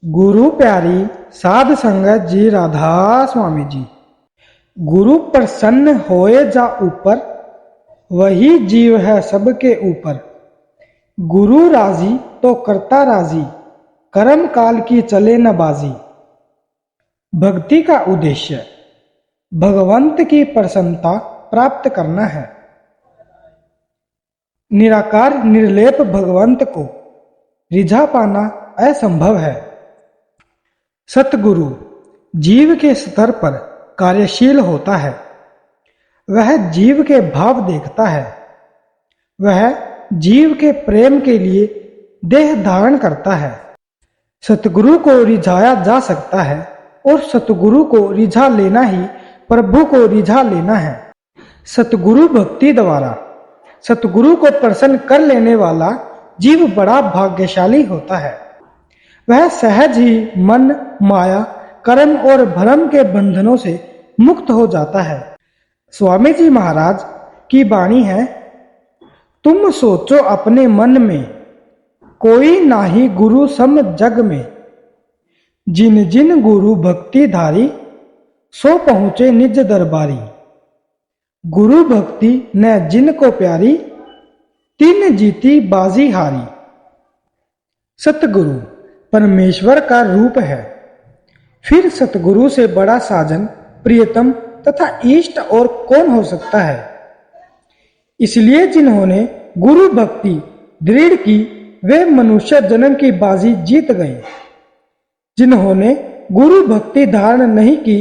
गुरु प्यारी साध संगत जी राधा स्वामी जी। गुरु प्रसन्न होए जा ऊपर, वही जीव है सबके ऊपर। गुरु राजी तो करता राजी, कर्म काल की चले न बाजी। भक्ति का उद्देश्य भगवंत की प्रसन्नता प्राप्त करना है। निराकार निर्लेप भगवंत को रिझा पाना असंभव है। सतगुरु जीव के स्तर पर कार्यशील होता है। वह जीव के भाव देखता है। वह जीव के प्रेम के लिए देह धारण करता है। सतगुरु को रिझाया जा सकता है और सतगुरु को रिझा लेना ही प्रभु को रिझा लेना है। सतगुरु भक्ति द्वारा सतगुरु को प्रसन्न कर लेने वाला जीव बड़ा भाग्यशाली होता है। वह सहज ही मन, माया, कर्म और भ्रम के बंधनों से मुक्त हो जाता है। स्वामी जी महाराज की वाणी है, तुम सोचो अपने मन में, कोई नाही गुरु सम जग में। जिन जिन गुरु भक्ति धारी, सो पहुंचे निज दरबारी। गुरु भक्ति न जिन को प्यारी, तीन जीती बाजी हारी। सतगुरु परमेश्वर का रूप है। फिर सतगुरु से बड़ा साजन, प्रियतम तथा इष्ट और कौन हो सकता है। इसलिए जिन्होंने गुरु भक्ति दृढ़ की, वे मनुष्य जन्म की बाजी जीत गए। जिन्होंने गुरु भक्ति धारण नहीं की,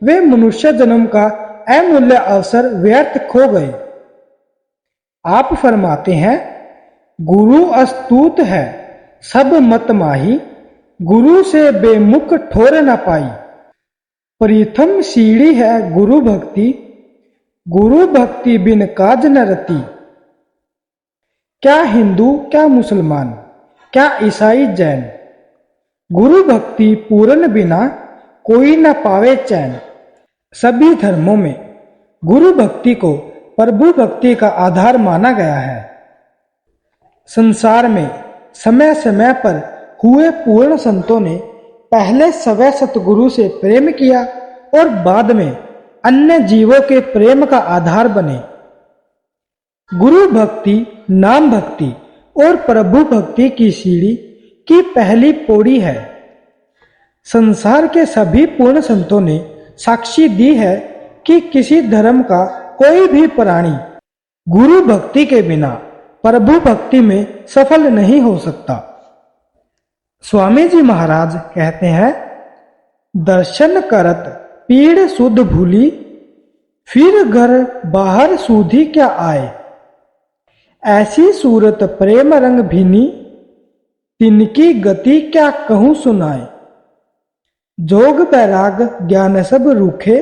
वे मनुष्य जन्म का अमूल्य अवसर व्यर्थ खो गए। आप फरमाते हैं, गुरु अस्तुत है सब मत माही, गुरु से बेमुख ठोर न पाई। प्रथम सीढ़ी है गुरु भक्ति, गुरु भक्ति बिन काज न रति। क्या हिंदू, क्या मुसलमान, क्या ईसाई जैन, गुरु भक्ति पूर्ण बिना कोई न पावे चैन। सभी धर्मों में गुरु भक्ति को प्रभु भक्ति का आधार माना गया है। संसार में समय समय पर हुए पूर्ण संतों ने पहले स्वयं सतगुरु से प्रेम किया और बाद में अन्य जीवों के प्रेम का आधार बने। गुरु भक्ति, नाम भक्ति और प्रभु भक्ति की सीढ़ी की पहली पौड़ी है। संसार के सभी पूर्ण संतों ने साक्षी दी है कि किसी धर्म का कोई भी प्राणी गुरु भक्ति के बिना प्रभु भक्ति में सफल नहीं हो सकता। स्वामी जी महाराज कहते हैं, दर्शन करत पीड़ सुध भूली, फिर घर बाहर सूधी क्या आए। ऐसी सूरत प्रेम रंग भीनी, तिनकी गति क्या कहूं सुनाए। जोग बैराग ज्ञान सब रूखे,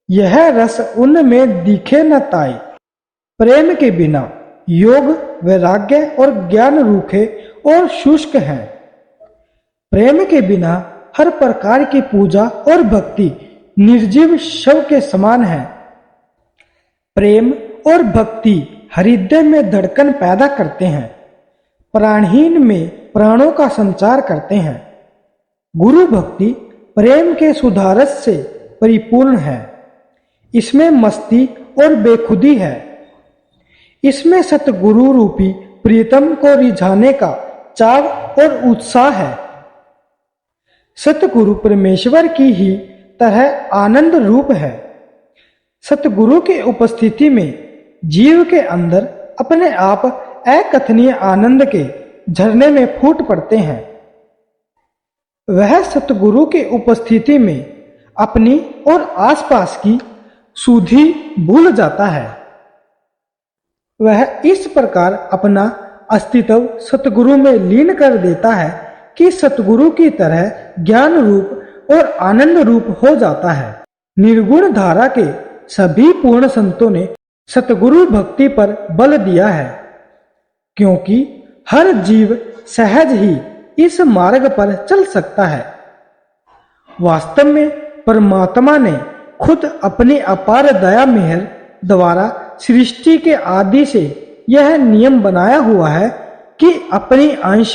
यह रस उनमें दिखे न ताए। प्रेम के बिना योग, वैराग्य और ज्ञान रूखे और शुष्क हैं। प्रेम के बिना हर प्रकार की पूजा और भक्ति निर्जीव शव के समान है। प्रेम और भक्ति हृदय में धड़कन पैदा करते हैं, प्राणहीन में प्राणों का संचार करते हैं। गुरु भक्ति प्रेम के सुधारस से परिपूर्ण है। इसमें मस्ती और बेखुदी है। इसमें सतगुरु रूपी प्रीतम को रिझाने का चाव और उत्साह है। सतगुरु परमेश्वर की ही तरह आनंद रूप है। सतगुरु के उपस्थिति में जीव के अंदर अपने आप अकथनीय आनंद के झरने में फूट पड़ते हैं। वह सतगुरु के उपस्थिति में अपनी और आसपास की सुधि भूल जाता है। वह इस प्रकार अपना अस्तित्व सतगुरु में लीन कर देता है कि सतगुरु की तरह ज्ञान रूप और आनंद रूप हो जाता है। निर्गुण धारा के सभी पूर्ण संतों ने सतगुरु भक्ति पर बल दिया है, क्योंकि हर जीव सहज ही इस मार्ग पर चल सकता है। वास्तव में परमात्मा ने खुद अपनी अपार दया मेहर द्वारा सृष्टि के आदि से यह नियम बनाया हुआ है कि अपनी अंश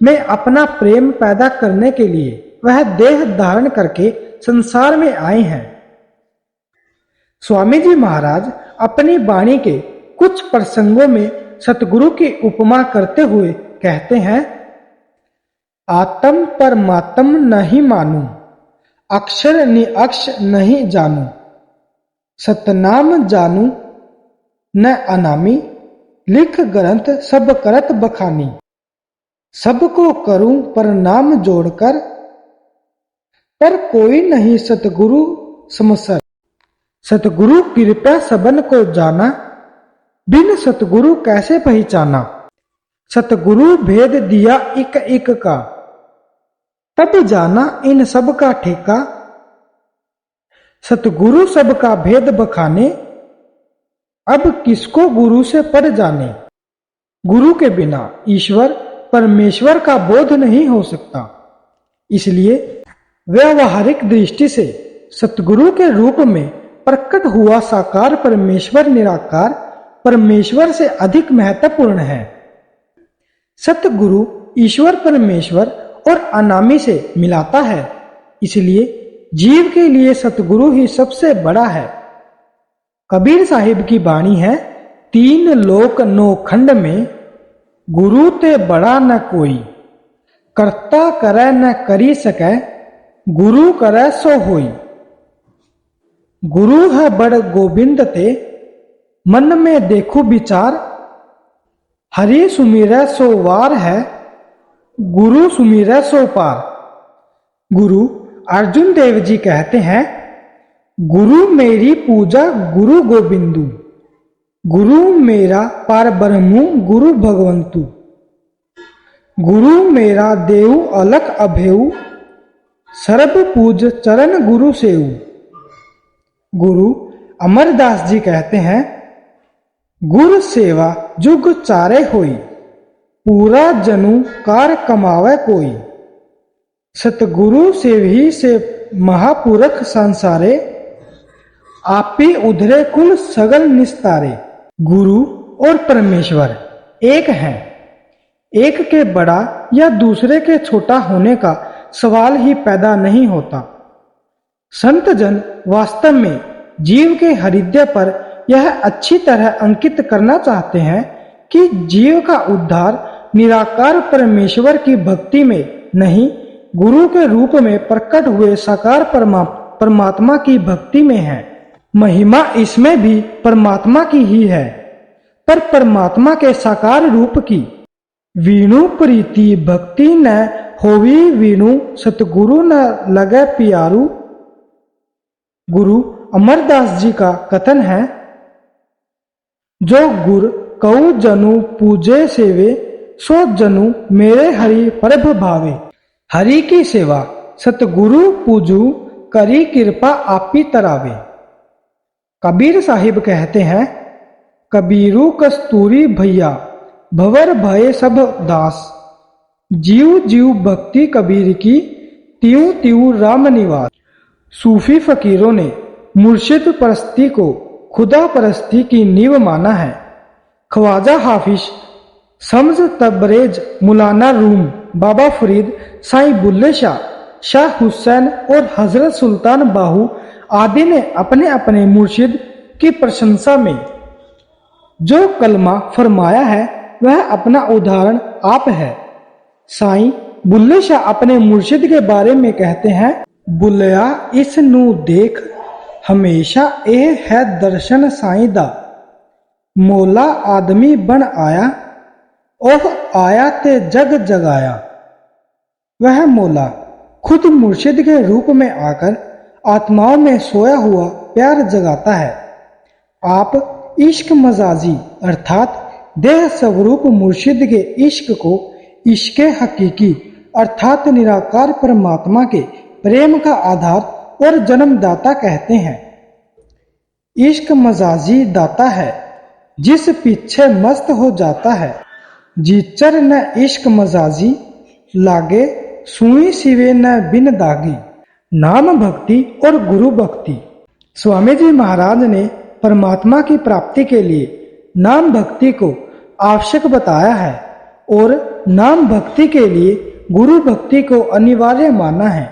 में अपना प्रेम पैदा करने के लिए वह देह धारण करके संसार में आए हैं। स्वामी जी महाराज अपनी वाणी के कुछ प्रसंगों में सतगुरु की उपमा करते हुए कहते हैं, आत्म परमात्म नहीं मानू, अक्षर निअक्ष नहीं जानू, सतनाम जानू न अनामी, लिख ग्रंथ सब करत बखानी, सबको करूं प्रणाम जोड़कर, पर कोई नहीं सतगुरु समसर। सतगुरु कृपा सबन को जाना, बिन सतगुरु कैसे पहचाना। सतगुरु भेद दिया एक एक का, तब जाना इन सब का ठेका। सतगुरु सबका भेद बखाने, अब किसको गुरु से पर जाने। गुरु के बिना ईश्वर परमेश्वर का बोध नहीं हो सकता। इसलिए व्यावहारिक दृष्टि से सतगुरु के रूप में प्रकट हुआ साकार परमेश्वर निराकार परमेश्वर से अधिक महत्वपूर्ण है। सतगुरु ईश्वर परमेश्वर और अनामी से मिलाता है, इसलिए जीव के लिए सतगुरु ही सबसे बड़ा है। कबीर साहिब की वाणी है, तीन लोक नौ खंड में, गुरु ते बड़ा न कोई, करता करे न करी सकै, गुरु करे सो होई। गुरु है बड़ गोविंद ते, मन में देखो विचार, हरि सुमिरै सो वार है, गुरु सुमिरै सो पार। गुरु अर्जुन देव जी कहते हैं, गुरु मेरी पूजा गुरु गोविंदु, गुरु मेरा पार ब्रह्मु गुरु भगवंतु, गुरु मेरा देव अलख अभेऊ, सर्व पूज चरण गुरु सेऊ। गुरु अमरदास जी कहते हैं, गुर सेवा जुग चारे होई, पूरा जनु कार कमावे कोई। सतगुरु से ही से महापुरख संसारे, आपी उधरे कुल सगल निस्तारे। गुरु और परमेश्वर एक हैं। एक के बड़ा या दूसरे के छोटा होने का सवाल ही पैदा नहीं होता। संत जन वास्तव में जीव के हृदय पर यह अच्छी तरह अंकित करना चाहते हैं कि जीव का उद्धार निराकार परमेश्वर की भक्ति में नहीं, गुरु के रूप में प्रकट हुए साकार परमात्मा की भक्ति में है। महिमा इसमें भी परमात्मा की ही है, पर परमात्मा के साकार रूप की। वीणु प्रीति भक्ति न होवी वीणु, सतगुरु न लगे पियारू। गुरु अमरदास जी का कथन है, जो गुर कऊ जनु पूजे सेवे, सो जनु मेरे हरि प्रभ भावे। हरि की सेवा सतगुरु पूजू, करी कृपा आपी तरावे। कबीर साहिब कहते हैं, कबीरू कस्तूरी भैया, भवर भये सब दास। जीव जीव भक्ति कबीर की, त्यों त्यों राम निवास। सूफी फकीरों ने मुर्शिद परस्ती को खुदा परस्ती की नींव माना है। ख्वाजा हाफिज, शम्स तबरेज, मौलाना रूम, बाबा फरीद, साईं बुल्ले शाह, शाह हुसैन और हजरत सुल्तान बाहू आदि ने अपने अपने मुर्शिद की प्रशंसा में जो कलमा फरमाया है, वह अपना उदाहरण आप है। साईं बुल्ले शाह अपने मुर्शिद के बारे में कहते हैं, बुल्लिया इस नू देख, हमेशा ए है दर्शन साईं दा। मौला आदमी बन आया, ओह आया ते जग जगाया। वह मौला खुद मुर्शिद के रूप में आकर आत्माओं में सोया हुआ प्यार जगाता है। आप इश्क मजाजी अर्थात देह स्वरूप मुर्शिद के इश्क को इश्क हकीकी अर्थात निराकार परमात्मा के प्रेम का आधार और जन्मदाता कहते हैं। इश्क मजाजी दाता है, जिस पीछे मस्त हो जाता है। जीचर न इश्क मजाजी, लागे सुई सिवे न बिन दागी। नाम भक्ति और गुरु भक्ति। स्वामी जी महाराज ने परमात्मा की प्राप्ति के लिए नाम भक्ति को आवश्यक बताया है और नाम भक्ति के लिए गुरु भक्ति को अनिवार्य माना है।